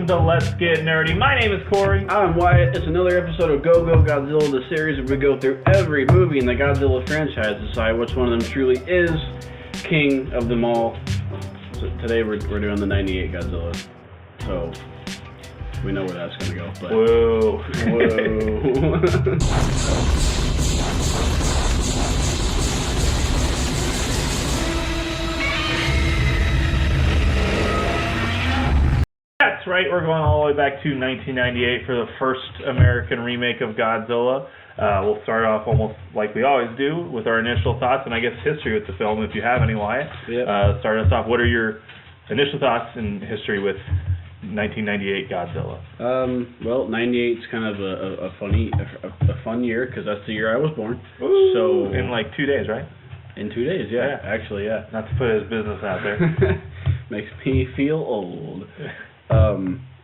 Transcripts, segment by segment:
to Let's Get Nerdy. My name is Corey. I'm Wyatt. It's another episode of Go-Go-Godzilla, the series where we go through every movie in the Godzilla franchise to decide which one of them truly is king of them all. So today we're doing the 98 Godzilla. So we know where that's going to go. But Whoa. That's right, we're going all the way back to 1998 for the first American remake of Godzilla. We'll start off almost like we always do with our initial thoughts and I guess history with the film, if you have any, Wyatt. Yep. Start us off. What are your initial thoughts and history with 1998 Godzilla? Well, 98's kind of a fun year because that's the year I was born. Ooh, so in like 2 days, right? In 2 days, yeah. Actually, yeah. Not to put his business out there. Makes me feel old.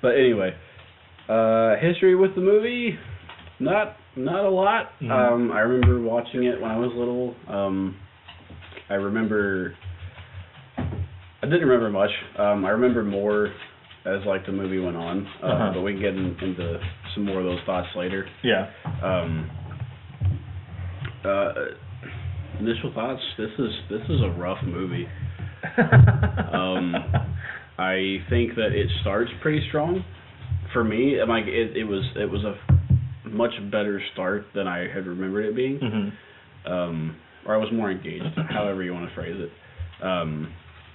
But anyway, history with the movie, not a lot. Mm-hmm. I remember watching it when I was little. I didn't remember much. I remember more as like the movie went on. But we can get into some more of those thoughts later. Yeah. Initial thoughts. This is a rough movie. I think that it starts pretty strong. For me, like it was a much better start than I had remembered it being. Mm-hmm. Or I was more engaged, however you want to phrase it.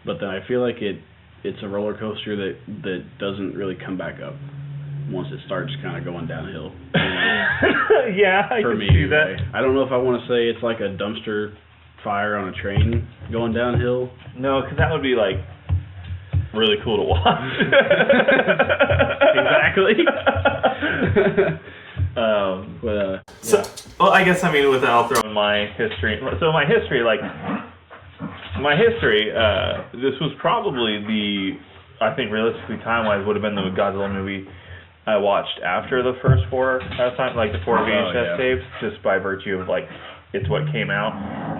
But then I feel like it's a roller coaster that doesn't really come back up once it starts kind of going downhill. Yeah, I can see that. I don't know if I want to say it's like a dumpster fire on a train going downhill. No, because that would be like really cool to watch. Exactly. Well, I guess without throwing my history. So my history, this was probably I think realistically time-wise would have been the Godzilla movie I watched after the first four times, like the 4 VHS tapes, just by virtue of like it's what came out.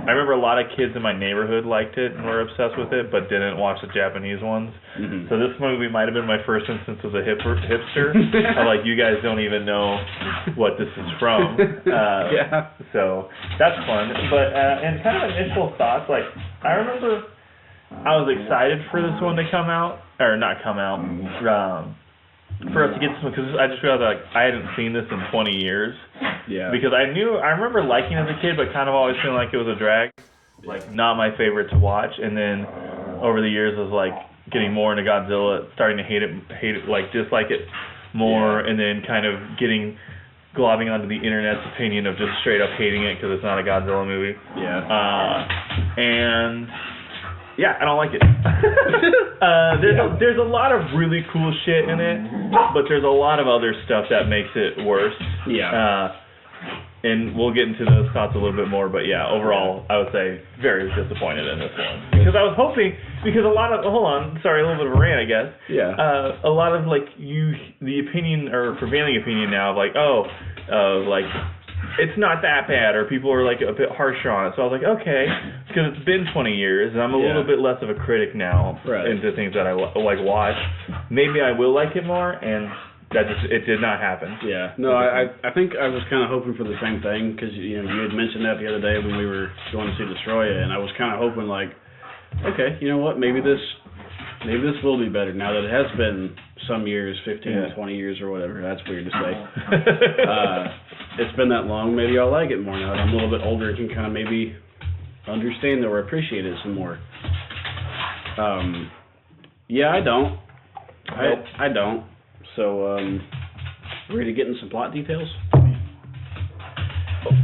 I remember a lot of kids in my neighborhood liked it and were obsessed with it, but didn't watch the Japanese ones. Mm-hmm. So this movie might have been my first instance of a hipster. Like, you guys don't even know what this is from. Yeah. So that's fun. But and kind of initial thoughts, like I remember I was excited for this one to come out, or not come out. For us to get this one, because I just realized like I hadn't seen this in 20 years. Yeah. Because I remember liking it as a kid, but kind of always feeling like it was a drag, like not my favorite to watch. And then over the years, I was like getting more into Godzilla, starting to hate it, like dislike it more, and then kind of globbing onto the internet's opinion of just straight up hating it because it's not a Godzilla movie. Yeah. And yeah, I don't like it. There's a lot of really cool shit in it, but there's a lot of other stuff that makes it worse. Yeah. And we'll get into those thoughts a little bit more, but yeah, overall, I would say very disappointed in this one. Because I was hoping, because a lot of, hold on, sorry, a little bit of a rant, I guess. Yeah. A lot of, like, the opinion, or prevailing opinion now of, like, like, it's not that bad, or people are like a bit harsher on it. So I was like, okay, because it's been 20 years, and I'm a little bit less of a critic now into things that I like watch. Maybe I will like it more, and it did not happen. Yeah, no, I think I was kind of hoping for the same thing, because you had mentioned that the other day when we were going to see Destroya, and I was kind of hoping like, okay, you know what, maybe this will be better now that it has been some years, 15, 20 years or whatever. That's weird to say. It's been that long. Maybe I'll like it more now that I'm a little bit older and can kind of maybe understand it or appreciate it some more. Yeah, I don't. I don't. So, ready to get into some plot details?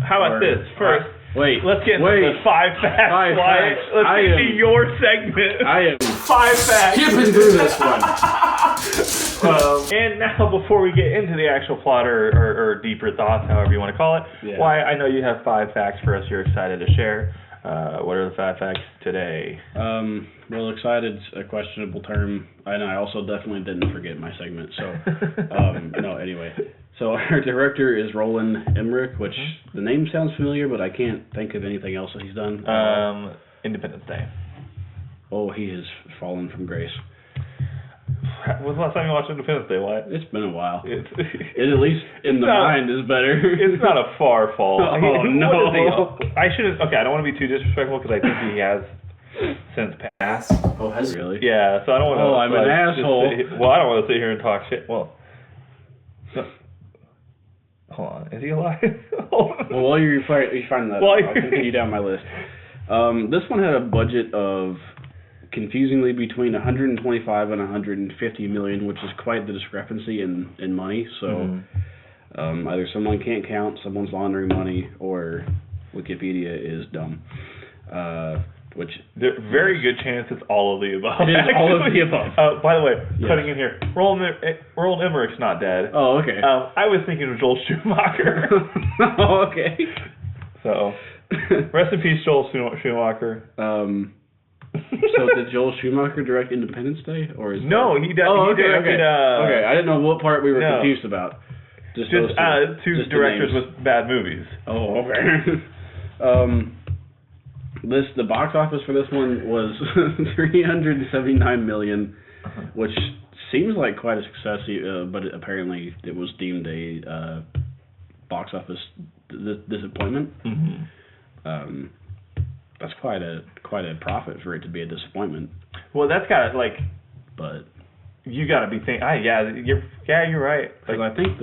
How about this? First, let's get into the 5 facts. Let's get into your segment. I am 5 facts. skipping through this one. And now, before we get into the actual plot or deeper thoughts, however you want to call it, why I know you have 5 facts for us you're excited to share. What are the 5 facts today? Well, excited's a questionable term, and I also definitely didn't forget my segment. So, no, anyway. So our director is Roland Emmerich, which the name sounds familiar, but I can't think of anything else that he's done. Independence Day. Oh, he has fallen from grace. When's the last time you watched Independence Day? Why? It's been a while. It's It at least in the mind is better. It's not a far fall. Oh, no. I shouldn't. Okay, I don't want to be too disrespectful because I think he has since passed. Oh, has he really? Yeah, so I don't want to. Oh, I'm an asshole. Well, I don't want to sit here and talk shit. Well, hold on. Is he alive? Well, while you find that, I'll continue down my list. This one had a budget of confusingly between 125 and 150 million, which is quite the discrepancy in money. So either someone can't count, someone's laundering money, or Wikipedia is dumb. Which there's very good chance it's all of the above. It is all of the above. By the way, cutting in here, Roland Emmerich's not dead. Oh, okay. I was thinking of Joel Schumacher. Oh, okay. So, rest in peace, Joel Schumacher. So did Joel Schumacher direct Independence Day, or is no? He did. Oh, okay, he directed. Okay, I didn't know what part we were confused about. Just two directors with bad movies. Oh, okay. The box office for this one was 379 million, which seems like quite a success, but apparently it was deemed a box office disappointment. That's quite a profit for it to be a disappointment. Well, that's got to but you got to be thinking. You're right. Because I think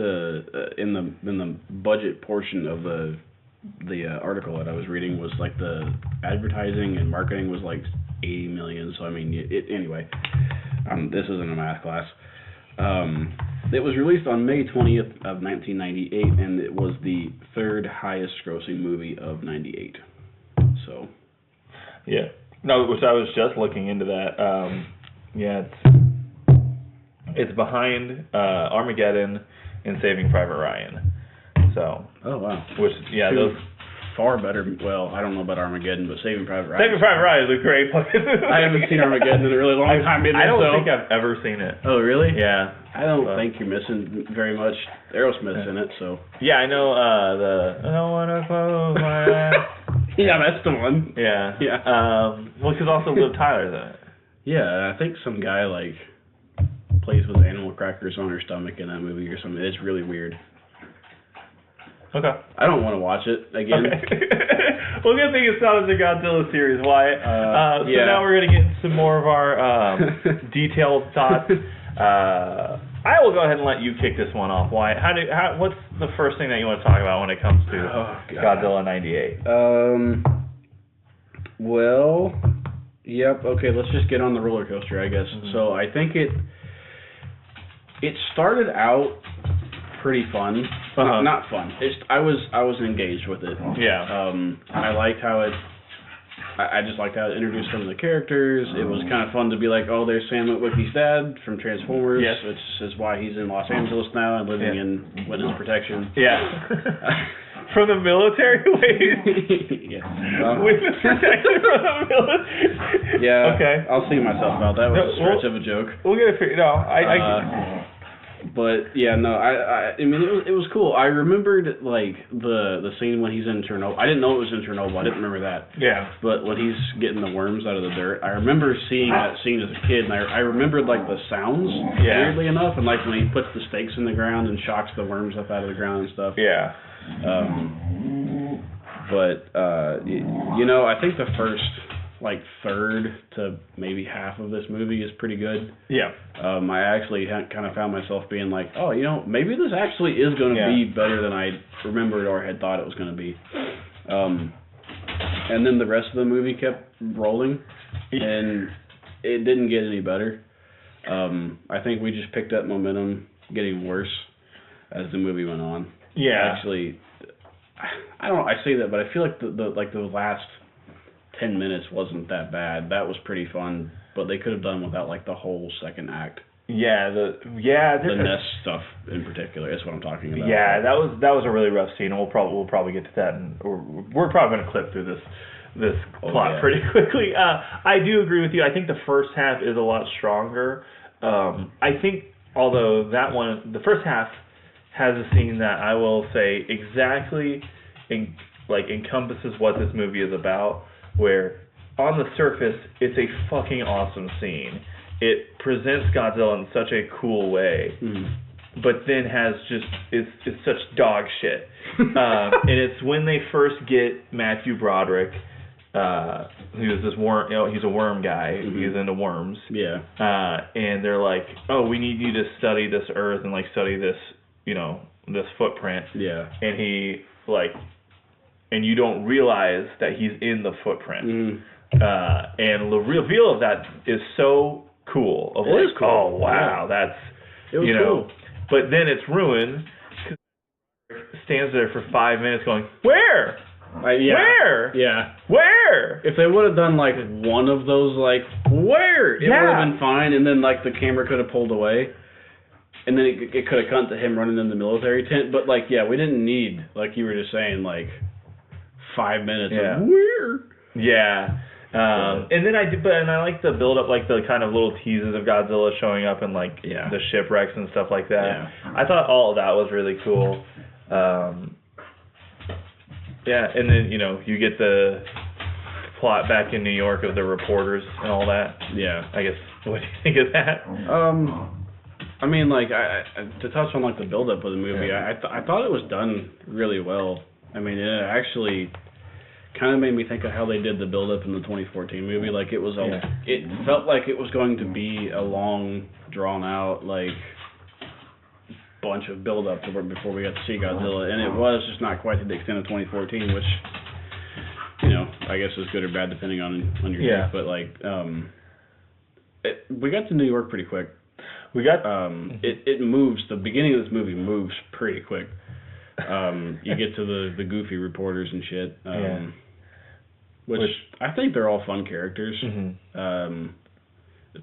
in the budget portion of the article that I was reading was like the advertising and marketing was like 80 million. So I mean, anyway, this isn't a math class. It was released on May 20th of 1998, and it was the third highest grossing movie of 98. So. Yeah. No, which I was just looking into that. It's behind Armageddon and Saving Private Ryan. So. Oh wow. Which those far better. Well, I don't know about Armageddon, but Saving Private Ryan. Saving Private Ryan is a great place. I haven't seen Armageddon in a really long time either. I don't think I've ever seen it. Oh really? Yeah. I don't think you're missing very much. Aerosmith's in it, so. Yeah, I know I don't wanna close my eyes. Yeah, that's the one. Yeah. Yeah. Well, because also Liv Tyler's in it. Yeah, I think some guy plays with animal crackers on her stomach in that movie or something. It's really weird. Okay. I don't want to watch it again. Okay. Well, good thing it's not in the Godzilla series, Wyatt. So now we're going to get some more of our detailed thoughts. I will go ahead and let you kick this one off, Wyatt. What's the first thing that you want to talk about when it comes to Godzilla 98? Well, yep. Okay, let's just get on the roller coaster, I guess. So I think it started out pretty fun. Not fun. I was engaged with it. Yeah. I liked how it. I just liked how it introduced some of the characters. It was kind of fun to be like, oh, there's Sam Witwicky's dad from Transformers, which is why he's in Los Angeles now and living in witness protection. Yeah. From the military ways? Yeah. Witness protection from the military? Yeah. Okay. I'll see myself about that. Was a stretch of a joke. We'll get it figured out. But yeah, no, I mean it was cool. I remembered the scene when he's in Chernobyl. I didn't know it was in Chernobyl. I didn't remember that. Yeah. But when he's getting the worms out of the dirt, I remember seeing that scene as a kid, and I remembered the sounds weirdly enough, and when he puts the stakes in the ground and shocks the worms up out of the ground and stuff. Yeah. I think the first third to maybe half of this movie is pretty good. Yeah. I actually kind of found myself being like, oh, maybe this actually is going to be better than I remembered or had thought it was going to be. And then the rest of the movie kept rolling, and it didn't get any better. I think we just picked up momentum getting worse as the movie went on. Yeah. Actually, I don't know. I say that, but I feel like the last 10 minutes wasn't that bad. That was pretty fun, but they could have done without the whole second act. Yeah, the Nest stuff in particular is what I'm talking about. Yeah, that was a really rough scene, and we'll probably get to that, and we're probably going to clip through this plot pretty quickly. I do agree with you. I think the first half is a lot stronger. I think although the first half has a scene that I will say exactly encompasses what this movie is about, where on the surface it's a fucking awesome scene, it presents Godzilla in such a cool way, but then has just it's such dog shit. And it's when they first get Matthew Broderick, who's this worm, he's a worm guy. He's into worms. Yeah. And they're like, oh, we need you to study this Earth and like study this, this footprint. Yeah. And he and you don't realize that he's in the footprint. And the reveal of that is so cool. Of it is cool. Oh wow, it was cool. But then it's ruined because stands there for 5 minutes going, where? Where? Yeah. Where? If they would have done like one of those, like where, it would have been fine, and then like the camera could have pulled away, and then it could have cut to him running in the military tent. But like, we didn't need, like you were just saying, like 5 minutes of where. Yeah. And then I like the build up, like the kind of little teases of Godzilla showing up and like the shipwrecks and stuff like that. Yeah. I thought all of that was really cool. And then you get the plot back in New York of the reporters and all that. Yeah. I guess, what do you think of that? I mean, like to touch on like the build up of the movie, I thought it was done really well. I mean, it actually kind of made me think of how they did the build up in the 2014 movie. Like it was it felt like it was going to be a long, drawn out like bunch of build up before we got to see Godzilla, and it was just not quite to the extent of 2014, which I guess is good or bad depending on your take. But like we got to New York pretty quick. We got it moves. The beginning of this movie moves pretty quick. You get to the goofy reporters and shit. Which I think they're all fun characters.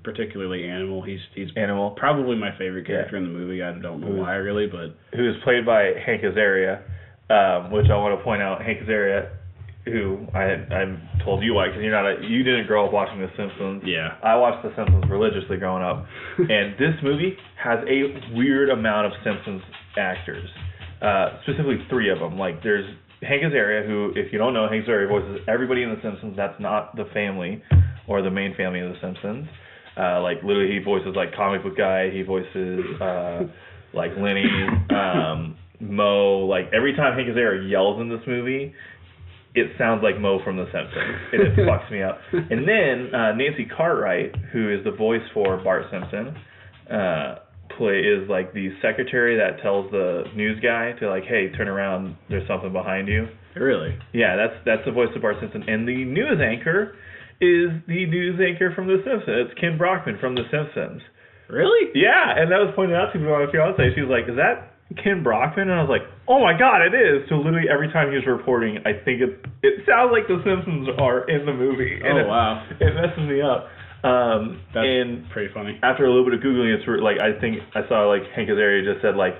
Particularly Animal. He's Animal, probably my favorite character in the movie. I don't know why really, but who's played by Hank Azaria, which I want to point out. Hank Azaria, who I told you why, because you didn't grow up watching The Simpsons. Yeah. I watched The Simpsons religiously growing up, and this movie has a weird amount of Simpsons actors. Specifically 3 of them. Like there's Hank Azaria, who, if you don't know, Hank Azaria voices everybody in The Simpsons. That's not the family or the main family of The Simpsons. Like literally, he voices like Comic Book Guy. He voices like Lenny, Moe. Like every time Hank Azaria yells in this movie, it sounds like Moe from The Simpsons, and it fucks me up. And then Nancy Cartwright, who is the voice for Bart Simpson, is like the secretary that tells the news guy to like, hey, turn around, there's something behind you. Really? Yeah, that's the voice of Bart Simpson. And the news anchor is the news anchor from The Simpsons. It's Ken Brockman from The Simpsons. Really? Yeah, and that was pointed out to me by my fiance. She was like, is that Ken Brockman? And I was like, oh my god, it is. So literally every time he was reporting, I think it sounds like The Simpsons are in the movie. And wow. It messes me up. That's pretty funny. After a little bit of Googling, it's like, I think I saw like Hank Azaria just said like,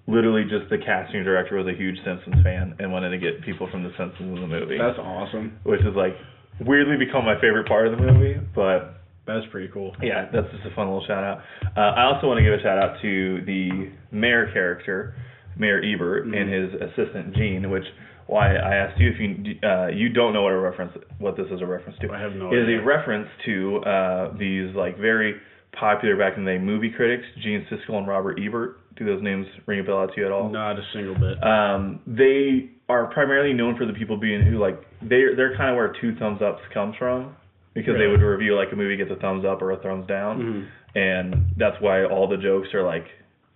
literally just the casting director was a huge Simpsons fan and wanted to get people from The Simpsons in the movie. That's awesome. Which is like weirdly become my favorite part of the movie, but that's pretty cool. Yeah, that's just a fun little shout out. I also want to give a shout out to the mayor character, Mayor Ebert, and his assistant Gene, which why I asked you if you don't know what this is a reference to. I have no idea. It is a idea. reference to these like very popular back in the day movie critics, Gene Siskel and Robert Ebert. Do those names ring a bell to you at all? Not a single bit. They are primarily known for the people who like they're kind of where 2 thumbs ups comes from, because they would review like a movie gets a thumbs up or a thumbs down, and that's why all the jokes are like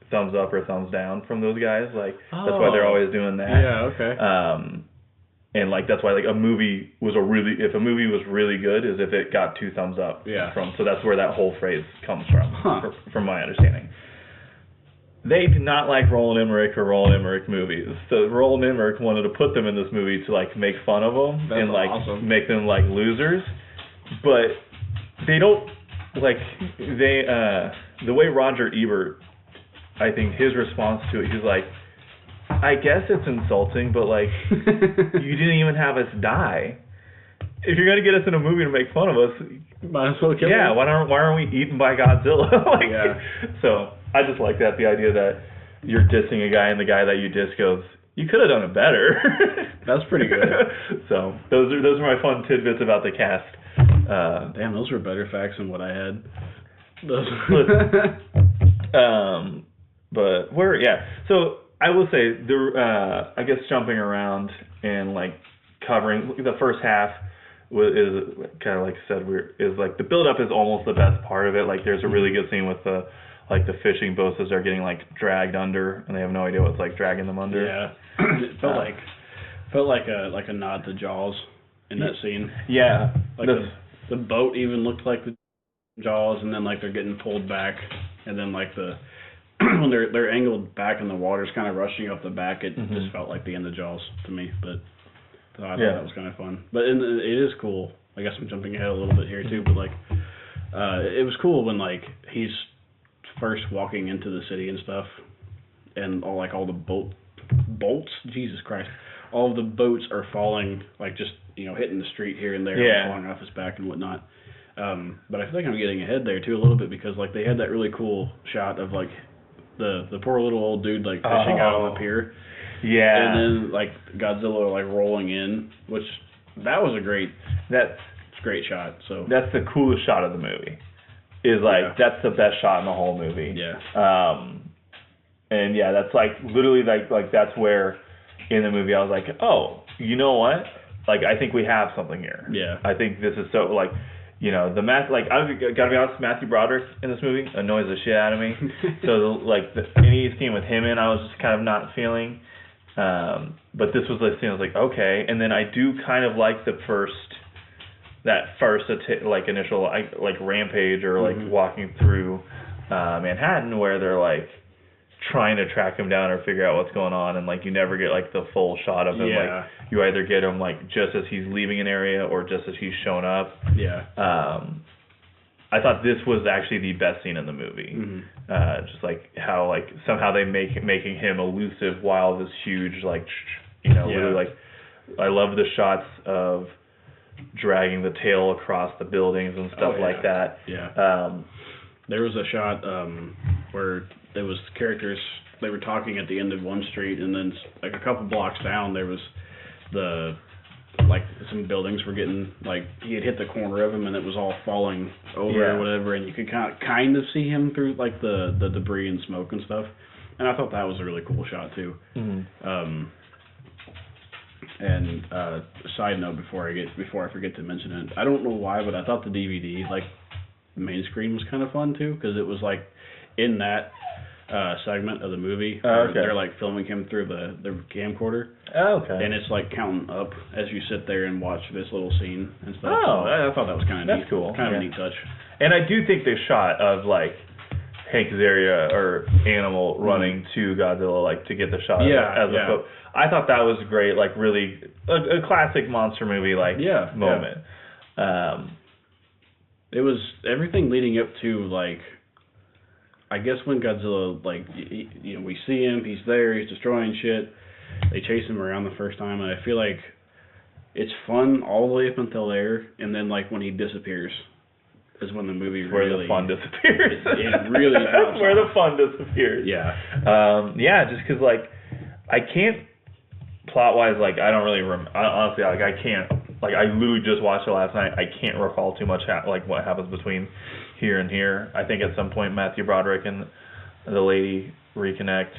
thumbs up or thumbs down from those guys. Like that's why they're always doing that. Yeah, okay. And like that's why like if a movie was really good is if it got 2 thumbs up. Yeah. So that's where that whole phrase comes from, from my understanding. They did not like Roland Emmerich or Roland Emmerich movies. So Roland Emmerich wanted to put them in this movie to like make fun of them and like make them like losers. But they don't like the way Roger Ebert, I think his response to it, he's like, I guess it's insulting, but like you didn't even have us die. If you're gonna get us in a movie to make fun of us, might as well kill us. Why aren't we eaten by Godzilla? So I just like that, the idea that you're dissing a guy and the guy that you diss goes, you could have done it better. That's pretty good. So those are my fun tidbits about the cast. Damn, those were better facts than what I had. But so I will say I guess jumping around and like covering the first half is kind of like I said is like the build up is almost the best part of it. Like there's a really good scene with the fishing boats as they're getting like dragged under and they have no idea what's like dragging them under. Yeah, it felt like a nod to Jaws in that scene. Yeah, like the boat even looked like the Jaws, and then like they're getting pulled back, and then like the when they're angled back and the water's kind of rushing up the back, it just felt like the end of Jaws to me. But I thought that was kind of fun. But it is cool. I guess I'm jumping ahead a little bit here too, but like it was cool when like he's first walking into the city and stuff, and all the bolts, Jesus Christ, all of the boats are falling, like just hitting the street here and there, and falling off his back and whatnot. But I feel like I'm getting ahead there too a little bit because like they had that really cool shot of like the poor little old dude like fishing out on the pier. Yeah. And then like Godzilla like rolling in, which that was a great shot. So that's the coolest shot of the movie. Is like that's the best shot in the whole movie. Yeah. And yeah, that's like literally like that's where in the movie I was like, oh, you know what? Like I think we have something here. Yeah. I think this is so like. The I gotta be honest, Matthew Broderick in this movie annoys the shit out of me. So any scene with him in, I was just kind of not feeling. But this was the scene I was like, okay. And then I do kind of like that first initial rampage or like walking through Manhattan where they're like trying to track him down or figure out what's going on, and like you never get like the full shot of him. Like you either get him like just as he's leaving an area or just as he's shown up. I thought this was actually the best scene in the movie. Just like how like somehow they making him elusive while this huge really like I love the shots of dragging the tail across the buildings and stuff like that. There was a shot where there was characters, they were talking at the end of one street, and then like a couple blocks down there was some buildings were getting like he had hit the corner of them and it was all falling over or whatever, and you could kind of see him through like the debris and smoke and stuff, and I thought that was a really cool shot too. And side note before I forget to mention it, I don't know why, but I thought the DVD like main screen was kind of fun too, because it was like in that segment of the movie they're like filming him through the camcorder. And it's like counting up as you sit there and watch this little scene and stuff. I thought that was kind of neat. That's cool. Kind of a neat touch. And I do think the shot of like Hank Azaria or Animal running to Godzilla like to get the shot I thought that was great, like really a classic monster movie moment. It was everything leading up to like I guess when Godzilla, like, we see him, he's there, he's destroying shit, they chase him around the first time, and I feel like it's fun all the way up until there, and then, like, when he disappears is when the movie where the fun disappears. It really That's where the fun disappears. Just because, like, I can't, plot-wise, like, I don't really, honestly, like, I can't, like, I literally just watched it last night, I can't recall too much, what happens between here and here. I think at some point Matthew Broderick and the lady reconnect.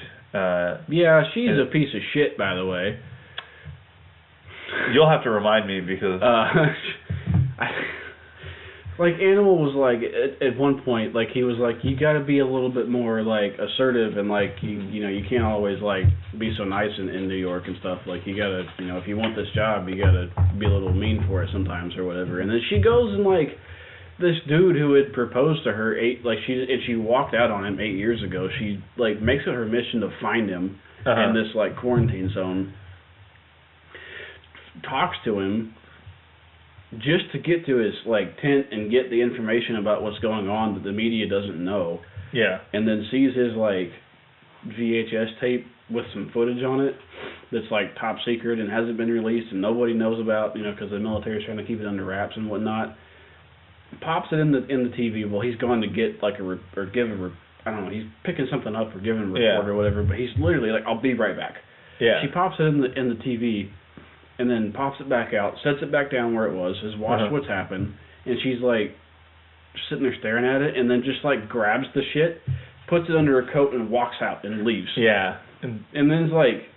She's a piece of shit, by the way. You'll have to remind me because like Animal was like at one point like he was like you got to be a little bit more like assertive and like you can't always like be so nice in New York and stuff, like you got to if you want this job you got to be a little mean for it sometimes or whatever, and then she goes and like this dude who had proposed to her she walked out on him 8 years ago. She like makes it her mission to find him in this like quarantine zone. Talks to him just to get to his like tent and get the information about what's going on that the media doesn't know. Yeah. And then sees his like VHS tape with some footage on it that's like top secret and hasn't been released and nobody knows about, because the military's trying to keep it under wraps and whatnot. Pops it in the TV. Well, he's going to get like I don't know. He's picking something up or giving a report or whatever. But he's literally like, "I'll be right back." Yeah. She pops it in the TV, and then pops it back out, sets it back down where it was, has watched what's happened, and she's like sitting there staring at it, and then just like grabs the shit, puts it under her coat, and walks out and leaves. Yeah. And then it's like,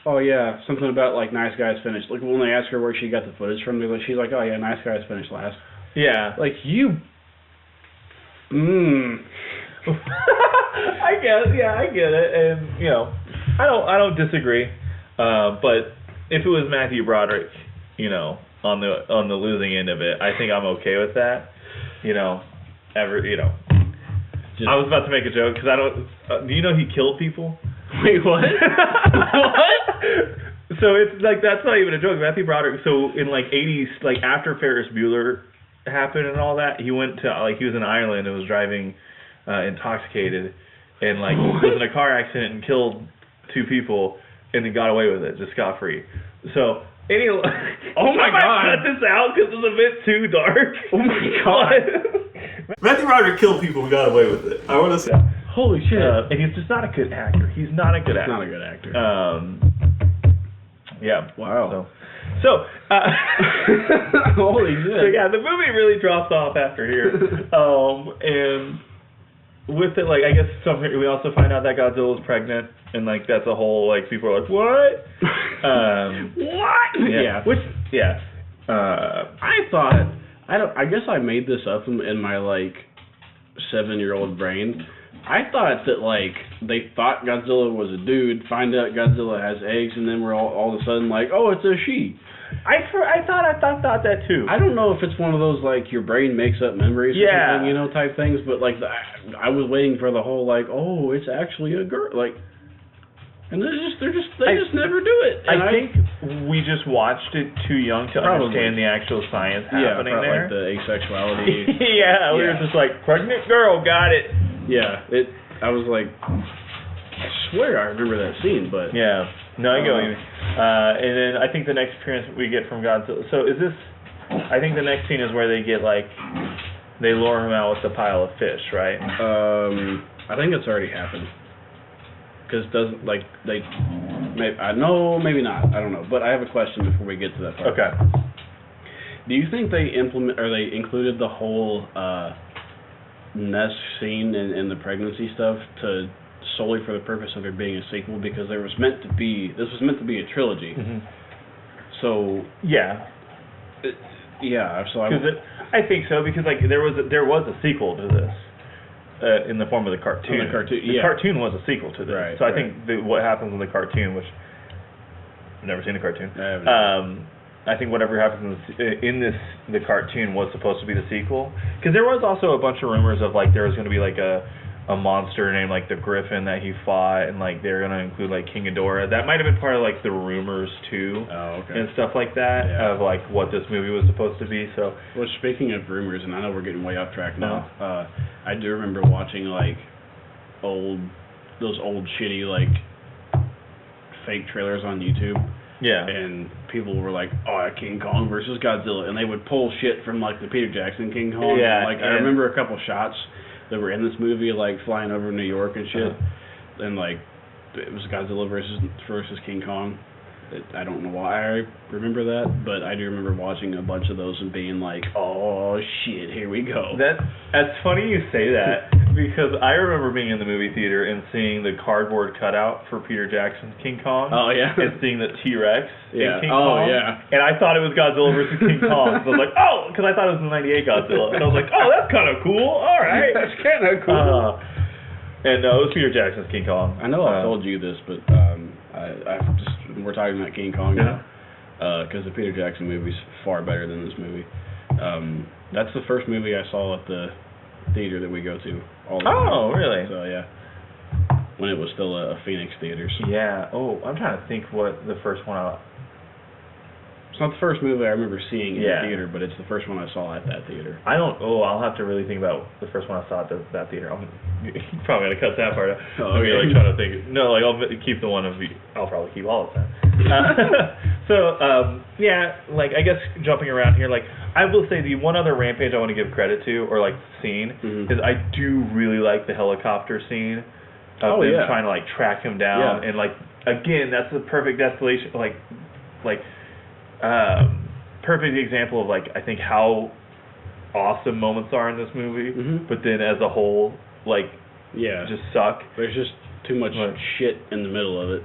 oh yeah, something about like Nice Guys finished. Like when they ask her where she got the footage from, she's like, oh yeah, Nice Guys finished last. Yeah. Like you. I get it, and you know, I don't disagree. But if it was Matthew Broderick, you know, on the losing end of it, I think I'm okay with that. You know, I was about to make a joke because I don't. Do you know he killed people? Wait, what? What? So it's like that's not even a joke. Matthew Broderick. So in like '80s, like after Ferris Bueller happened and all that, he went to he was in Ireland and was driving intoxicated and like was in a car accident and killed 2 people and then got away with it, just scot free. So anyway, oh my God, cut this out because it's a bit too dark. Oh my God. Matthew Broderick killed people and got away with it. I want to say. Holy shit. And he's just not a good actor. He's not a good actor. Not a good actor. Yeah. Wow. So holy shit. So yeah, the movie really drops off after here. And with it, like, I guess we also find out that Godzilla's pregnant, and like that's a whole like people are like, what? What? Yeah. Which I guess I made this up in my like 7-year-old brain. I thought that like they thought Godzilla was a dude, find out Godzilla has eggs, and then we're all of a sudden like, oh, it's a she. I thought that too. I don't know if it's one of those like your brain makes up memories, or something, you know, type things. But like I was waiting for the whole like, oh, it's actually a girl, like, and they just never do it. And I think we just watched it too young to understand the actual science happening there. Like the asexuality. Yeah, we were just like, pregnant girl, got it. Yeah, I was like, I swear I remember that scene, but yeah, no, I go. And then I think the next appearance we get from Godzilla. So is this? I think the next scene is where they get like, they lure him out with the pile of fish, right? I think it's already happened. Because doesn't like they, maybe not. I don't know. But I have a question before we get to that part. Okay. Do you think they included the whole nest scene in the pregnancy stuff solely for the purpose of it being a sequel, because this was meant to be a trilogy. Mm-hmm. So yeah, so I think so, because like there was a sequel to this in the form of the cartoon. The cartoon was a sequel to this. Right, so I think what happens in the cartoon, which I've never seen the cartoon. I think whatever happens in the cartoon was supposed to be the sequel, because there was also a bunch of rumors of like there was going to be like a monster named like the Griffin that he fought, and like they're going to include like King Ghidorah. That might have been part of like the rumors too, and stuff like that of like what this movie was supposed to be. So, well, speaking of rumors, and I know we're getting way off track now. I do remember watching like those old shitty like fake trailers on YouTube. Yeah. And people were like, oh, King Kong versus Godzilla. And they would pull shit from, like, the Peter Jackson King Kong. Yeah. Like, I remember a couple shots that were in this movie, like, flying over New York and shit. And, like, it was Godzilla versus King Kong. I don't know why I remember that, but I do remember watching a bunch of those and being like, oh, shit, here we go. That's funny you say that, because I remember being in the movie theater and seeing the cardboard cutout for Peter Jackson's King Kong. Oh, yeah. And seeing the T-Rex in King Kong. Oh, yeah. And I thought it was Godzilla versus King Kong. So I was like, oh, because I thought it was the 98 Godzilla. And I was like, oh, that's kind of cool. All right. That's kind of cool. And it was Peter Jackson's King Kong. I know I've told you this, but we're talking about King Kong now, because the Peter Jackson movie's far better than this movie. That's the first movie I saw at the theater that we go to all the time. Oh, really? So, yeah. When it was still a Phoenix Theaters. Yeah. Oh, I'm trying to think what the first one It's not the first movie I remember seeing in the theater, but it's the first one I saw at that theater. I'll have to really think about the first one I saw at that theater. I'm probably going to cut that part out. Oh, okay. Like trying to think. No, like I'll keep the one I'll probably keep all of them. Like I guess jumping around here, like I will say the one other Rampage I want to give credit to, or like scene, is I do really like the helicopter scene of them trying to like track him down, and like again, that's the perfect desolation, perfect example of like I think how awesome moments are in this movie, but then as a whole, like, just suck. There's just too much shit in the middle of it.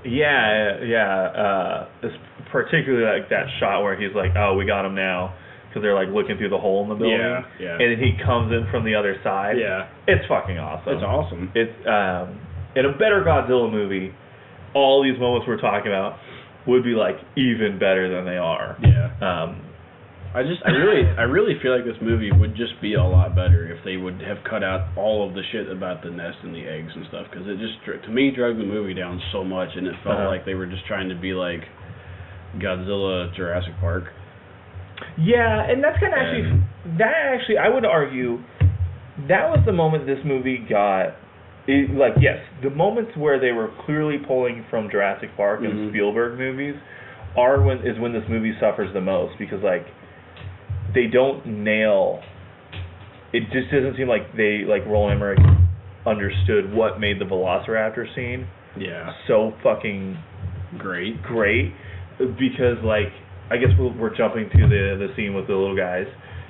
It's particularly like that shot where he's like, "Oh, we got him now," because they're like looking through the hole in the building, and then he comes in from the other side. It's fucking awesome. It's awesome. It's in a better Godzilla movie, all these moments we're talking about would be like even better than they are. I really feel like this movie would just be a lot better if they would have cut out all of the shit about the nest and the eggs and stuff, because it just, to me, dragged the movie down so much, and it felt like they were just trying to be like Godzilla Jurassic Park. Yeah, and that's kind of actually, I would argue, that was the moment this movie got, the moments where they were clearly pulling from Jurassic Park and Spielberg movies is when this movie suffers the most, because, like, they don't nail, it just doesn't seem like they, like, Roland Emmerich understood what made the Velociraptor scene so fucking great, because, like, I guess we're jumping to the scene with the little guys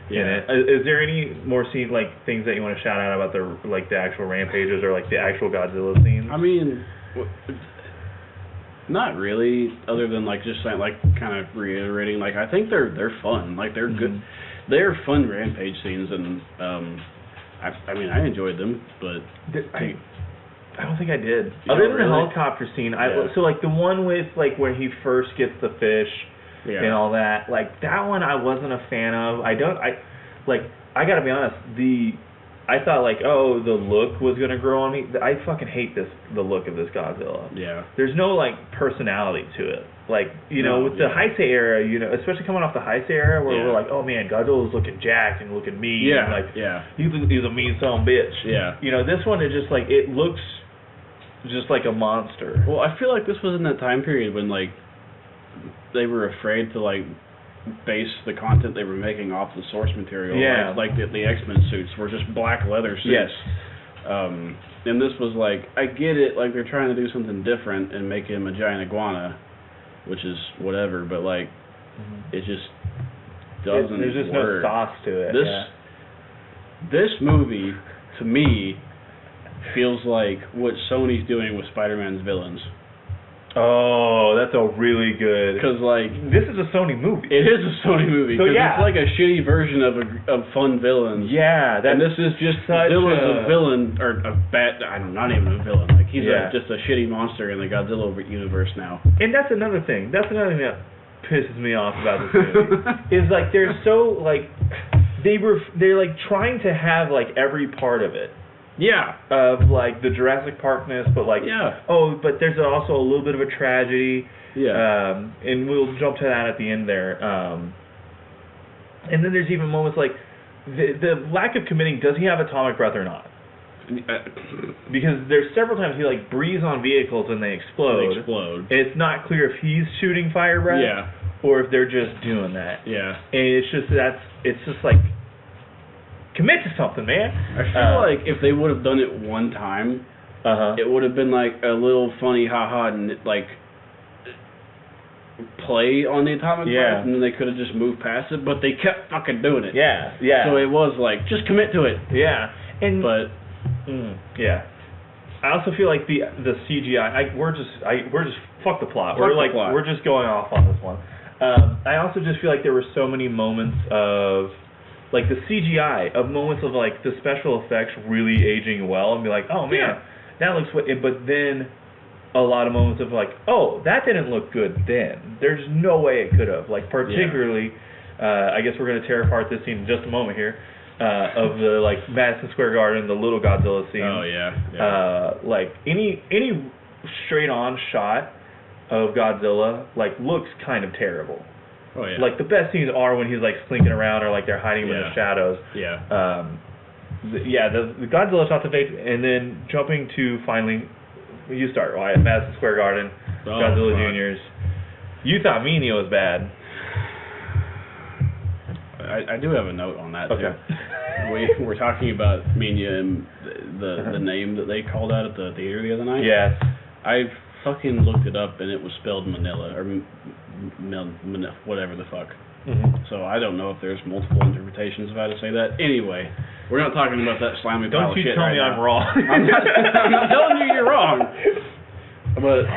in it. Is there any more scene, like, things that you want to shout out about the actual rampages or, like, the actual Godzilla scenes? I mean, not really, other than, like, just saying, like, kind of reiterating, like, I think they're fun. Like, they're good. They're fun rampage scenes, and I mean, I enjoyed them, but I don't think I did. Other than the helicopter scene, so, like, the one with, like, where he first gets the fish and all that, like, that one I wasn't a fan of. I gotta be honest, I thought, like, oh, the look was going to grow on me. I fucking hate the look of this Godzilla. There's no, like, personality to it. Like, you know, with the Heisei era, you know, especially coming off the Heisei era, where we're like, oh, man, Godzilla's looking jacked and looking mean. And, like, he's a mean son of a bitch. You know, this one is just, like, it looks just like a monster. Well, I feel like this was in that time period when, like, they were afraid to, like, base the content they were making off the source material. Like the X-Men suits were just black leather suits. And this was like, I get it, like, they're trying to do something different and make him a giant iguana, which is whatever, but, like, it just doesn't There's just work. no sauce to it. This movie, to me, feels like what Sony's doing with Spider-Man's villains. Oh, that's a really good... Because, like... This is a Sony movie. It is a Sony movie. So, it's like a shitty version of fun villains. And this is just Godzilla's a villain, or a bad... not even a villain. Like, he's just a shitty monster in the Godzilla universe now. And that's another thing. That's another thing that pisses me off about this movie. is, like, they're so, like... They're, like, trying to have, like, every part of it. Of, like, the Jurassic Parkness, but, like, but there's also a little bit of a tragedy. And we'll jump to that at the end there. And then there's even moments like, the lack of committing, does he have atomic breath or not? Because there's several times he, like, breathes on vehicles and they explode. And it's not clear if he's shooting fire breath or if they're just doing that. And it's just like, commit to something, man. I feel like if they would have done it one time, it would have been like a little funny haha and like play on the atomic breath, and then they could have just moved past it, but they kept fucking doing it. So it was like, just commit to it. I also feel like the CGI. We're just fuck the plot. We're just going off on this one. I also just feel like there were so many moments of, like, the CGI, of moments of, like, the special effects really aging well and be like, oh, man, that looks... But then a lot of moments of, like, oh, that didn't look good then. There's no way it could have. Like, particularly, I guess we're going to tear apart this scene in just a moment here, of the, like, Madison Square Garden, the little Godzilla scene. Like, any straight-on shot of Godzilla, like, looks kind of terrible. Like, the best scenes are when he's, like, slinking around or, like, they're hiding in the shadows. The Godzilla shot the face, and then jumping to finally, you start, right? Madison Square Garden, Godzilla Juniors. You thought Meania was bad. I do have a note on that, too. We're talking about Meania and the name that they called out at the theater the other night. I fucking looked it up, and it was spelled Manila, or whatever the fuck. So I don't know if there's multiple interpretations of how to say that. Anyway, we're not talking about that slimy pile of shit. Don't you tell me I'm wrong. I'm not telling you you're wrong. But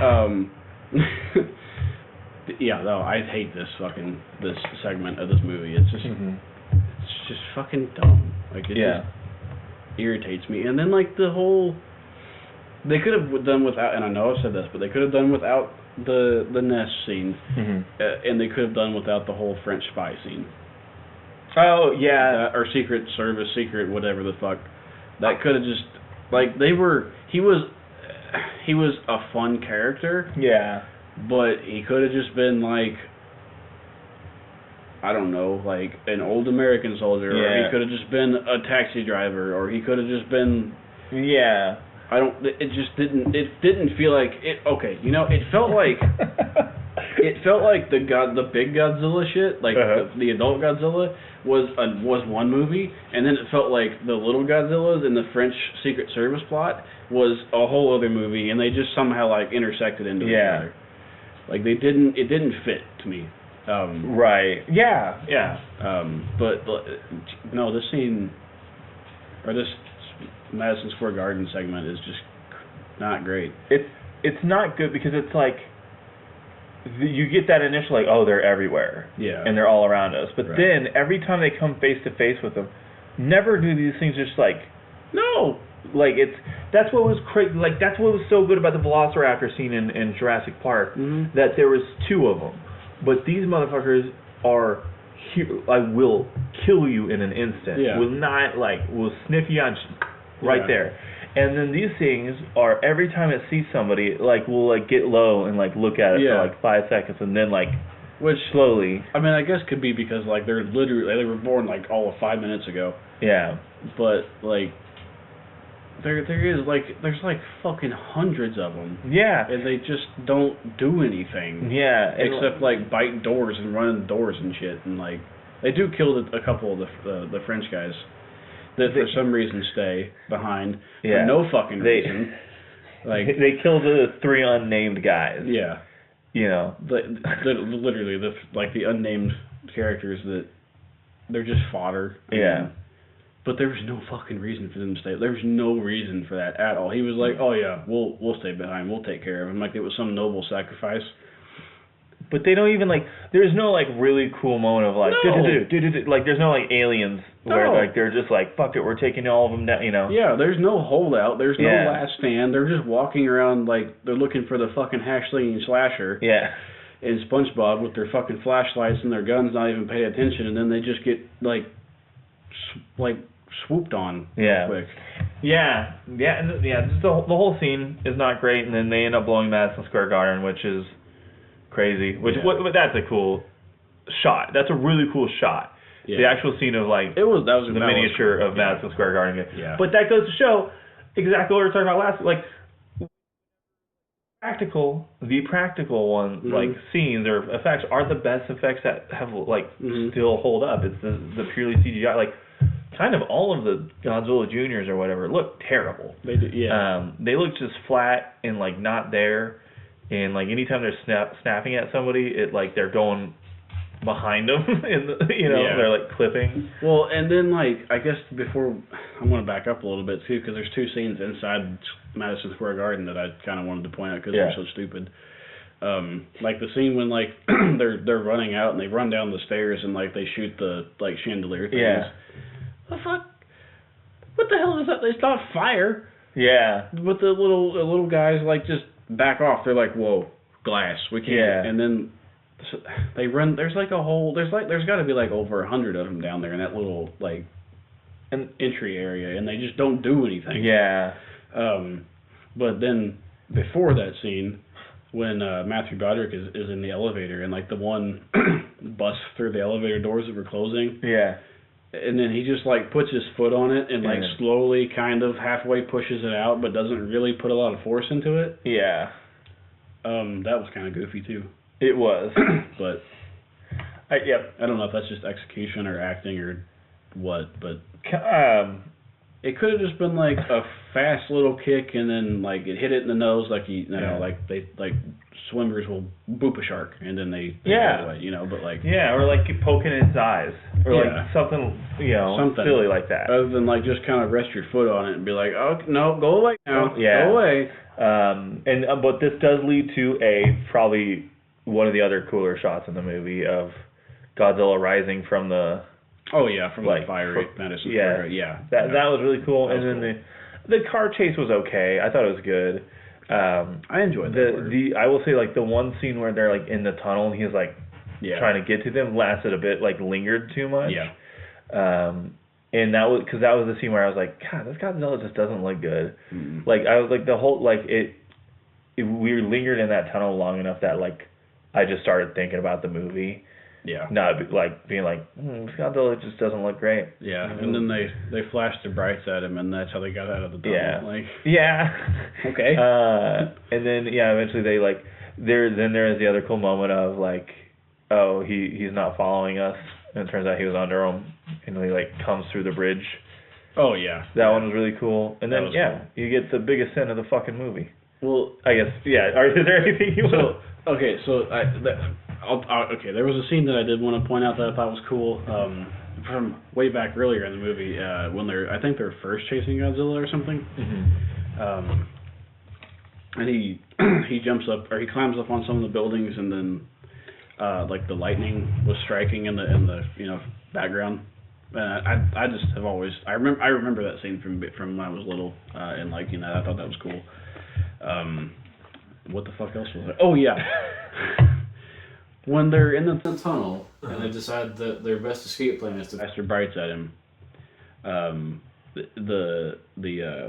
yeah, no, I hate this segment of this movie. It's just fucking dumb. Like it just irritates me. And then like they could have done without, and I know I've said this, but they could have done without the nest scene, and they could have done without the whole French spy scene. Oh yeah, or secret service, whatever the fuck. That could have just like he was a fun character. Yeah, but he could have just been like, I don't know, like an old American soldier, or he could have just been a taxi driver, or he could have just been It didn't feel like it. Okay, you know, it felt like the big Godzilla shit, like the adult Godzilla was one movie, and then it felt like the little Godzillas and the French Secret Service plot was a whole other movie, and they just somehow like intersected into each other. Like it didn't fit to me. Right. Yeah. Yeah. But no, this scene or this Madison Square Garden segment is just not great. It's not good because it's like you get that initial like, oh, they're everywhere, and they're all around us. But then every time they come face to face with them, never do these things just like like that's what was crazy. Like that's what was so good about the Velociraptor scene in Jurassic Park, that there was two of them, but these motherfuckers are. Will kill you in an instant. Will sniff you on right there. And then these things are every time it sees somebody, like will like get low and like look at it for like 5 seconds and then like slowly. I mean, I guess could be because like they were born like all of 5 minutes ago. Yeah. But like there's like fucking hundreds of them. Yeah. And they just don't do anything. Yeah. Except like bite doors and run in doors and shit, and like they do kill a couple of the French guys that for some reason stay behind for no fucking reason. Like they kill the 3 unnamed guys. Yeah. You know, literally the unnamed characters that they're just fodder. But there was no fucking reason for them to stay. There was no reason for that at all. He was like, "Oh yeah, we'll stay behind. We'll take care of him." Like it was some noble sacrifice. But they don't even like. There's no like really cool moment of like, like there's no like aliens where like they're just like, "Fuck it, we're taking all of them down." You know? Yeah. There's no holdout. There's no last stand. They're just walking around like they're looking for the fucking hash-slinging slasher. Yeah. And SpongeBob with their fucking flashlights and their guns, not even pay attention, and then they just get like swooped on real quick. Yeah, the whole scene is not great, and then they end up blowing Madison Square Garden, which is crazy. That's a cool shot. That's a really cool shot. Yeah. The actual scene of like that was the miniature of Madison Square Garden. Yeah. But that goes to show exactly what we were talking about last. Like the practical one, like scenes or effects are the best effects that have like still hold up. It's the purely CGI like. Kind of all of the Godzilla Juniors or whatever look terrible. They do, they look just flat and like not there, and like anytime they're snapping at somebody, it like they're going behind them, and they're like clipping. Well, and then like I guess before I'm going to back up a little bit too because there's 2 scenes inside Madison Square Garden that I kind of wanted to point out because they're so stupid. Like the scene when like they're running out and they run down the stairs and like they shoot the like chandelier things. Yeah. The fuck? What the hell is that? It's not fire. Yeah. But the little guys like just back off. They're like, whoa, glass. We can't. Yeah. And then they run. There's like a whole. There's got to be like over 100 of them down there in that little like an entry area, and they just don't do anything. Yeah. But then before that scene, when Matthew Broderick is in the elevator and like the one busts through the elevator doors that were closing. Yeah. And then he just like puts his foot on it and like slowly kind of halfway pushes it out but doesn't really put a lot of force into it. Yeah. That was kind of goofy too. It was. But I don't know if that's just execution or acting or what, but It could have just been like a fast little kick, and then like it hit it in the nose, like like swimmers will boop a shark, and then they go away, But like or like poking its eyes, or like something silly like that. Other than like just kind of rest your foot on it and be like, oh no, go away now, go away. But this does lead to probably one of the other cooler shots in the movie of Godzilla rising from the. Oh yeah, from the fiery Madison Square. Yeah, that was really cool. And then the car chase was okay. I thought it was good. I enjoyed that. I will say like the one scene where they're like in the tunnel and he's like trying to get to them lasted a bit, like lingered too much. Yeah. And that was because that was the scene where I was like, God, this Godzilla just doesn't look good. Mm-hmm. Like I was like the whole like we lingered in that tunnel long enough that like I just started thinking about the movie. Yeah. Not like being like, this Godzilla just doesn't look great. Yeah, and then they flashed their brights at him, and that's how they got out of the tunnel. Yeah. Like, okay. And then eventually they like there is the other cool moment of like, oh, he's not following us, and it turns out he was under him, and he like comes through the bridge. Oh yeah. That one was really cool. And then cool. You get the biggest sin of the fucking movie. Well, I guess is there anything you want? Okay, so there was a scene that I did want to point out that I thought was cool from way back earlier in the movie when I think they're first chasing Godzilla or something. Mm-hmm. And he jumps up or he climbs up on some of the buildings, and then like the lightning was striking in the background. I just have always I remember that scene from when I was little and liking that. I thought that was cool. What the fuck else was there? Oh yeah. When they're in the tunnel and they decide that their best escape plan is to flash their brights at him, the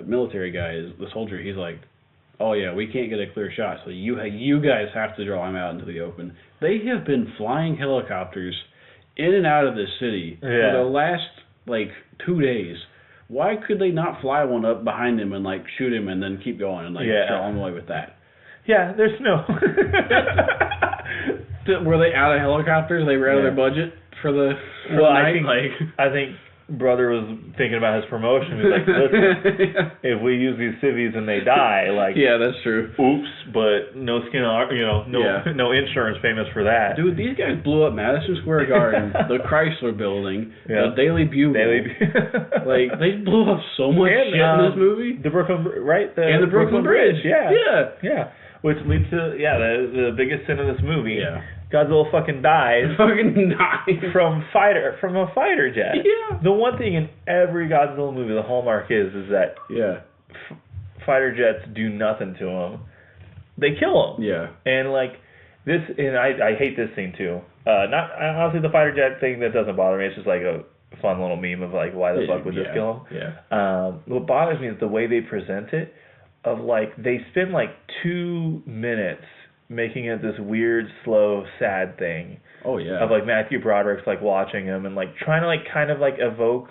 military guy, the soldier, he's like, oh yeah, we can't get a clear shot, so you guys have to draw him out into the open. They have been flying helicopters in and out of this city for the last like 2 days. Why could they not fly one up behind him and like shoot him and then keep going and like draw him away with that? Yeah, there's no. Were they out of helicopters? They were out of their budget for the night? I think brother was thinking about his promotion. He's like, listen, if we use these civvies and they die, like, that's true. Oops, but no skin on, no insurance payments for that. Dude, these guys blew up Madison Square Garden, the Chrysler Building, the Daily Bugle. Like, they blew up so much shit in this movie. The Brooklyn, right? And the Brooklyn Bridge. Yeah. Which leads to the biggest sin of this movie. Yeah. Godzilla fucking dies. From a fighter jet. Yeah. The one thing in every Godzilla movie, the hallmark is that fighter jets do nothing to him. They kill him. Yeah. And like this, and I hate this scene too. Honestly, the fighter jet thing, that doesn't bother me. It's just like a fun little meme of like, why the fuck would this kill him? Yeah. What bothers me is the way they present it. Of like, they spend like 2 minutes making it this weird, slow, sad thing. Oh yeah. Of like Matthew Broderick's like watching him and like trying to like kind of like evoke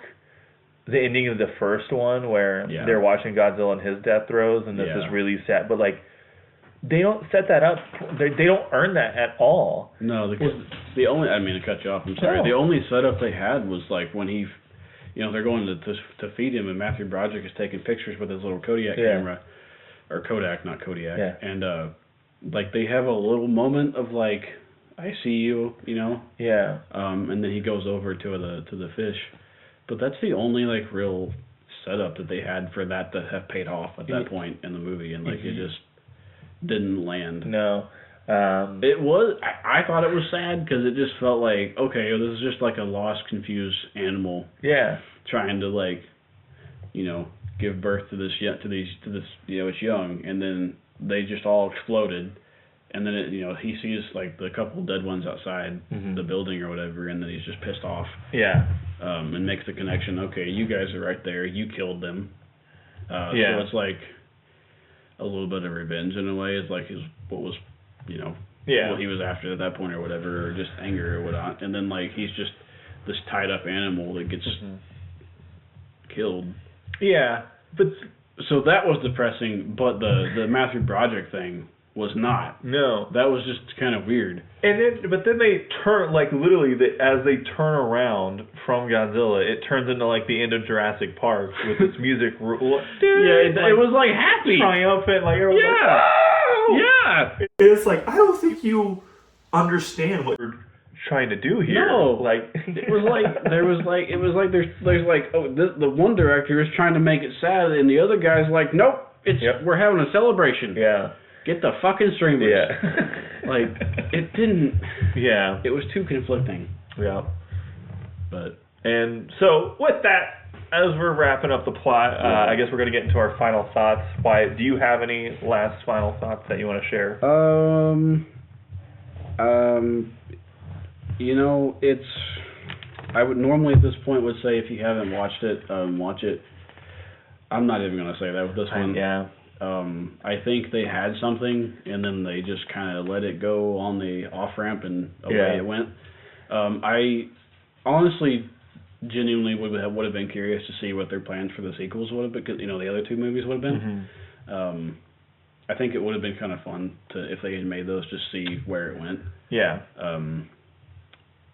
the ending of the first one where they're watching Godzilla and his death throes, and this is really sad. But like, they don't set that up. They don't earn that at all. No, the only, I mean to cut you off. I'm sorry. No. The only setup they had was like when he, they're going to feed him, and Matthew Broderick is taking pictures with his little Kodiak camera. Or Kodak, not Kodiak. Yeah. And like they have a little moment of like, I see you, Yeah. And then he goes over to the fish, but that's the only like real setup that they had for that to have paid off at that point in the movie, and like it just didn't land. No. It was. I thought it was sad because it just felt like, okay, this is just like a lost, confused animal. Yeah. Trying to like, give birth to this its young, and then they just all exploded, and then he sees like the couple dead ones outside the building or whatever, and then he's just pissed off. Yeah. And makes the connection. Okay, you guys are right there. You killed them. So it's like a little bit of revenge in a way. It's like what he was after at that point or whatever, or just anger or whatnot. And then like he's just this tied up animal that gets killed. Yeah, but so that was depressing. But the Matthew Broderick thing was not. No. That was just kind of weird. But then they turn, like, literally, as they turn around from Godzilla, it turns into, like, the end of Jurassic Park with this music. It was, like, happy. Triumphant, like, everyone's like, oh! Yeah! It's like, I don't think you understand what we're trying to do here. No. Like, it was like, there's like, oh, the one director is trying to make it sad, and the other guy's like, nope, we're having a celebration. Yeah. Get the fucking streamers. Yeah. Like, it didn't. Yeah. It was too conflicting. Yeah. But. And so, with that, as we're wrapping up the plot, I guess we're going to get into our final thoughts. Wyatt, do you have any last final thoughts that you want to share? You know, I would normally at this point would say if you haven't watched it, watch it. I'm not even going to say that with this one. Yeah. I think they had something, and then they just kind of let it go on the off-ramp, and away it went. I honestly, genuinely would have been curious to see what their plans for the sequels would have been, because, the other two movies would have been. Mm-hmm. I think it would have been kind of fun if they had made those, just see where it went. Yeah.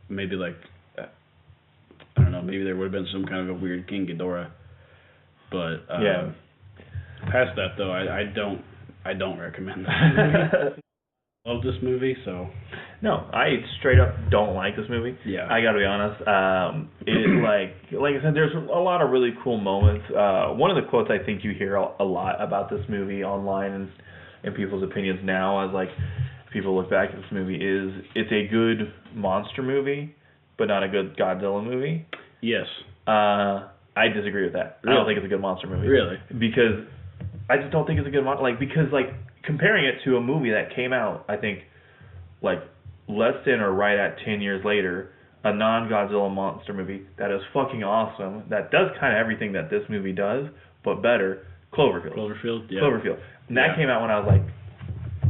Maybe, like, I don't know, maybe there would have been some kind of a weird King Ghidorah. But, past that, though, I don't recommend that. I love this movie, so. No, I straight up don't like this movie. Yeah. I gotta be honest. It is like I said, there's a lot of really cool moments. One of the quotes I think you hear a lot about this movie online and people's opinions now, as like people look back at this movie, is it's a good monster movie, but not a good Godzilla movie. Yes. I disagree with that. I don't think it's a good monster movie. Really? Because I just don't think it's a good because comparing it to a movie that came out, I think, like, less than or right at 10 years later, a non-Godzilla monster movie that is fucking awesome, that does kind of everything that this movie does, but better, Cloverfield. Yeah. Cloverfield. And that came out when I was like,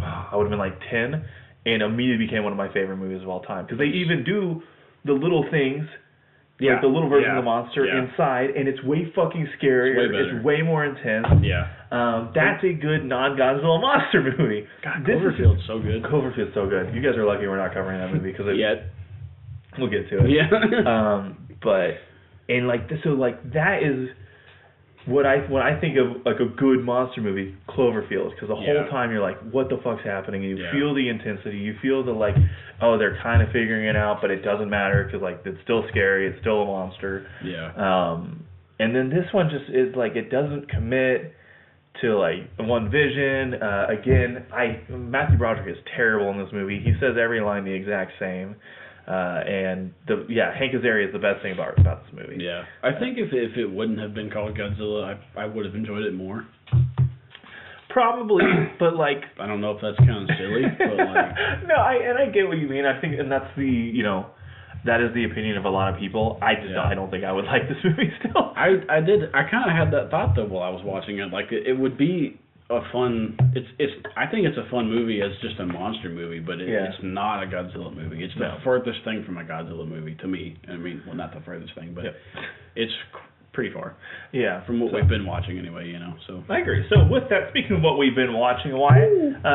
I would have been like 10, and immediately became one of my favorite movies of all time. Because they even do the little things, like the little version of the monster inside, and it's way fucking scarier. It's way more intense. Yeah. That's a good non-Godzilla monster movie. God, Cloverfield's so good. Cloverfield's so good. You guys are lucky we're not covering that movie because we'll get to it. Yeah. That is when I think of like a good monster movie, Cloverfield, because the whole time you're like, what the fuck's happening? And you feel the intensity. You feel the like, oh, they're kind of figuring it out, but it doesn't matter because like it's still scary. It's still a monster. Yeah. And then this one just is like, it doesn't commit to like one vision. Again, Matthew Broderick is terrible in this movie. He says every line the exact same. And Hank Azaria is the best thing about this movie. Yeah, I think if it wouldn't have been called Godzilla, I would have enjoyed it more. Probably, but like, I don't know if that's kind of silly, but like. No, I get what you mean. I think, and that's that is the opinion of a lot of people. I don't think I would like this movie still. I kind of had that thought though while I was watching it. Like it would be a fun. I think it's a fun movie as just a monster movie, but it's not a Godzilla movie. It's the furthest thing from a Godzilla movie to me. I mean, well, not the furthest thing, but it's pretty far. Yeah, from what we've been watching anyway. So I agree. So with that, speaking of what we've been watching, Wyatt,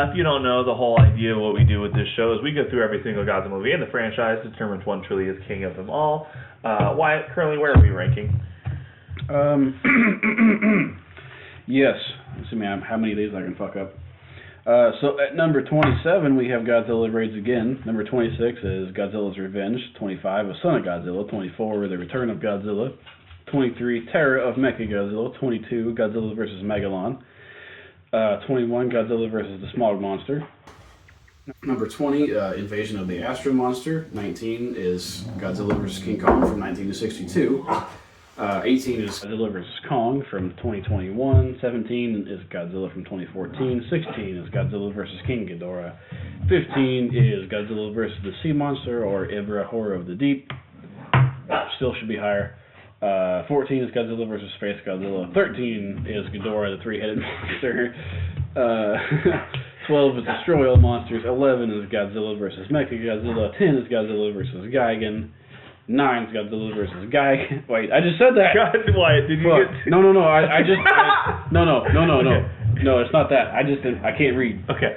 if you don't know, the whole idea of what we do with this show is we go through every single Godzilla movie in the franchise, determine which one truly is king of them all. Wyatt, currently, where are we ranking? Yes. Let's see, man, how many of these I can fuck up. So at number 27, we have Godzilla Raids Again. Number 26 is Godzilla's Revenge. 25, A Son of Godzilla. 24, The Return of Godzilla. 23, Terror of Mechagodzilla. 22, Godzilla vs. Megalon. 21, Godzilla vs. the Smog Monster. Number 20, Invasion of the Astro Monster. 19 is Godzilla vs. King Kong from 1962. 18 is Godzilla vs. Kong from 2021. 17 is Godzilla from 2014. 16 is Godzilla vs. King Ghidorah. 15 is Godzilla vs. the Sea Monster, or Ibra Horror of the Deep. Still should be higher. 14 is Godzilla vs. Space Godzilla. 13 is Ghidorah, the three-headed monster. 12 is Destroy All Monsters. 11 is Godzilla vs. Mechagodzilla. 10 is Godzilla vs. Gigan. 9 is Godzilla vs. Gigan. Wait, I just said that. God, why did you get? No. I just. No. Okay. No, it's not that. I can't read. Okay.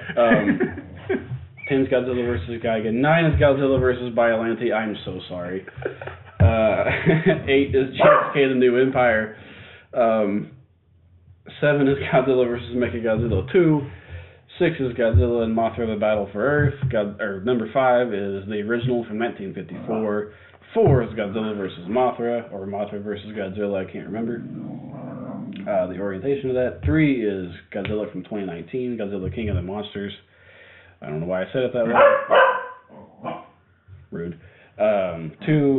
10 is Godzilla versus Gigan. 9 is Godzilla versus Biollante. I'm so sorry. 8 is GSK the New Empire. 7 is Godzilla versus Mechagodzilla 2. 6 is Godzilla and Mothra the Battle for Earth. Number 5 is the original from 1954. 4 is Godzilla versus Mothra, or Mothra versus Godzilla, I can't remember. The orientation of that. 3 is Godzilla from 2019, Godzilla King of the Monsters. I don't know why I said it that way. Rude. 2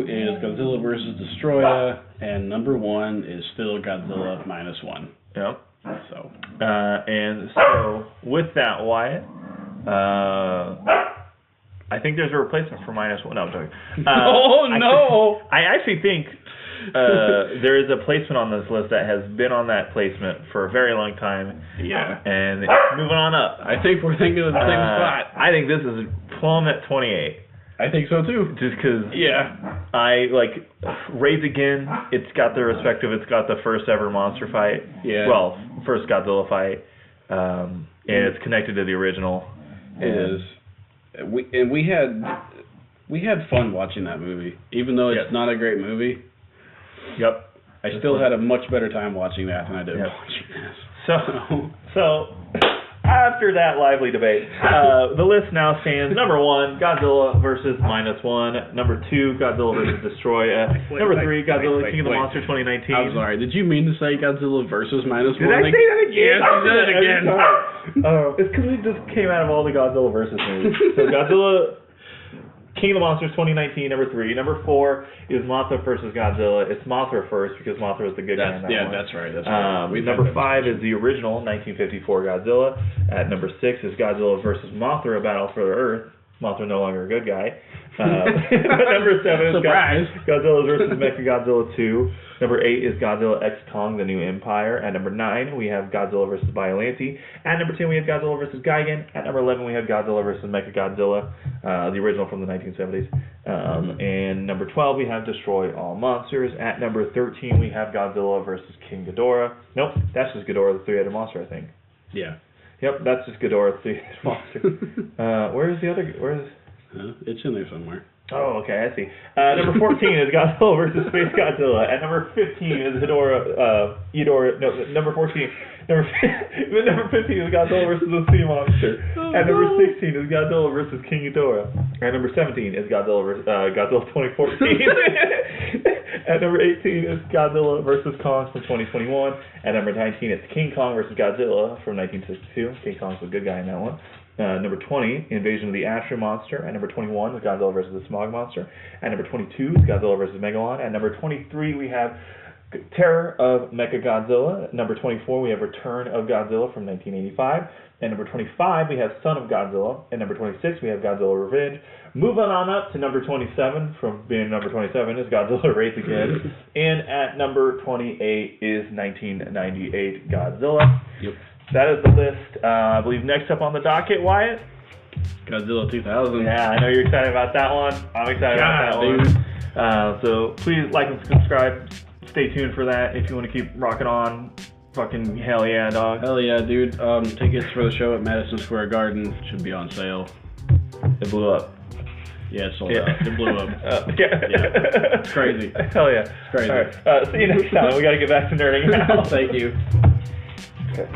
is Godzilla versus Destroya, and number 1 is still Godzilla -1. Yep. So. And so, with that, Wyatt, I think there's a replacement for -1. No, I'm joking. Oh, no! I actually think there is a placement on this list that has been on that placement for a very long time. Yeah. And it's moving on up. I think we're thinking of the same spot. I think this is plumb at 28. I think so too. Just because Yeah. I like Rage Again, it's got the respective, it's got the first ever monster fight. Yeah. Well, first Godzilla fight. And it's connected to the original. It is. We had fun watching that movie. Even though it's not a great movie. Yep. I still had a much better time watching that than I did watching this. So after that lively debate, the list now stands: number 1, Godzilla versus -1; number 2, Godzilla versus Destroya; number 3, Godzilla King of the Monsters 2019. I'm sorry. Did you mean to say Godzilla versus -1? Did I say that again? Yes, you said it again. It's because it just came out of all the Godzilla versus movies. So Godzilla King of the Monsters 2019, number 3. Number 4 is Mothra versus Godzilla. It's Mothra first because Mothra is the good guy in that one. That's right. That's right. Number 5 is the original 1954 Godzilla. At number 6 is Godzilla versus Mothra, Battle for the Earth. Mothra no longer a good guy. Number 7 is Godzilla versus Mechagodzilla 2. Number 8 is Godzilla X Kong, the New Empire. At number 9, we have Godzilla versus Biollante. At number 10, we have Godzilla versus Gigan. At number 11, we have Godzilla versus Mechagodzilla, the original from the 1970s. And number 12, we have Destroy All Monsters. At number 13, we have Godzilla versus King Ghidorah. Nope, that's just Ghidorah, the three-headed monster, I think. Yeah. Yep, that's just Ghidorah, the three-headed monster. Where's the other? It's in there somewhere. Oh, okay, I see. Number 14 is Godzilla versus Space Godzilla. At number 15 is number 14. Number 15 is Godzilla versus the Sea Monster. At number 16 is Godzilla versus King Ghidorah. At number 17 is Godzilla 2014. At number 18 is Godzilla versus Kong from 2021. At number 19 it's King Kong versus Godzilla from 1962. King Kong's a good guy in that one. Number 20, Invasion of the Astro Monster. At number 21 is Godzilla versus the Smog Monster. At number 22 is Godzilla versus Megalon. At number 23 we have Terror of Mechagodzilla. At number 24 we have Return of Godzilla from 1985. At number 25 we have Son of Godzilla. At number 26 we have Godzilla Revenge. Moving on up to number 27, from being number 27 is Godzilla Rage Again. And at number 28 is 1998 Godzilla. Yep. That is the list. I believe next up on the docket, Wyatt? Godzilla 2000. Yeah, I know you're excited about that one. I'm excited about that one. So please like and subscribe. Stay tuned for that if you want to keep rocking on. Fucking hell yeah, dog. Hell yeah, dude. Tickets for the show at Madison Square Garden should be on sale. It blew up. Yeah, it sold out. It blew up. Yeah. It's crazy. Hell yeah. It's crazy. All right. See you next time. We got to get back to nerding now. Thank you. Okay.